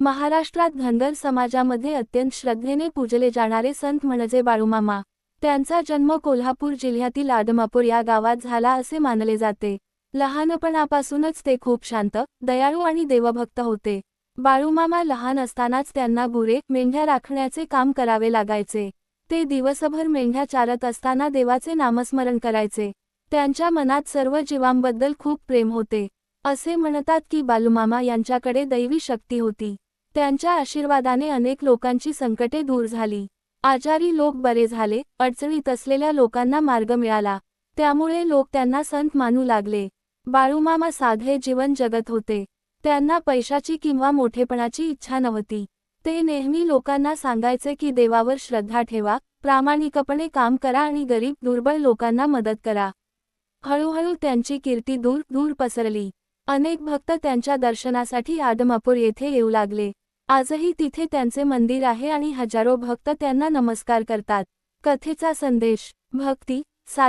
महाराष्ट्रात धनगर समाजामध्ये अत्यंत श्रद्धेने पूजले जाणारे संत म्हणजे बाळूमामा। त्यांचा जन्म कोल्हापूर जिल्ह्यातील आदमापूर या गावात झाला असे मानले जाते। लहानपणापासूनच ते खूप शांत, दयाळू आणि देवभक्त होते। बाळूमामा लहान असतानाच त्यांना गुरे, मेंढ्या राखण्याचे काम करावे लागायचे। ते दिवसभर मेंढ्या चारत असताना देवाचे नामस्मरण करायचे। त्यांच्या मनात सर्व जीवांबद्दल खूप प्रेम होते। असे म्हणतात की बाळूमामा यांच्याकडे दैवी शक्ती होती। त्यांच्या आशीर्वादाने अनेक लोकांची संकटे दूर झाली। आजारी लोक बरे झाले, अडचणीत असलेल्या लोकांना मार्ग मिळाला। त्यामुळे लोक त्यांना संत मानू लागले। बाळूमामा साधे जीवन जगत होते। त्यांना पैशाची किंवा मोठेपणाची इच्छा नव्हती। ते नेहमी लोकांना सांगायचे की देवावर श्रद्धा ठेवा, प्रामाणिकपणे काम करा आणि गरीब दुर्बळ लोकांना मदत करा। हळूहळू त्यांची कीर्ती दूर दूर पसरली। अनेक भक्त त्यांच्या दर्शनासाठी आदमापूर येथे येऊ लागले। आजही तिथे त्यांचे मंदिर आहे आणि हजारो भक्त त्यांना नमस्कार करतात। कथेचा संदेश: भक्ती,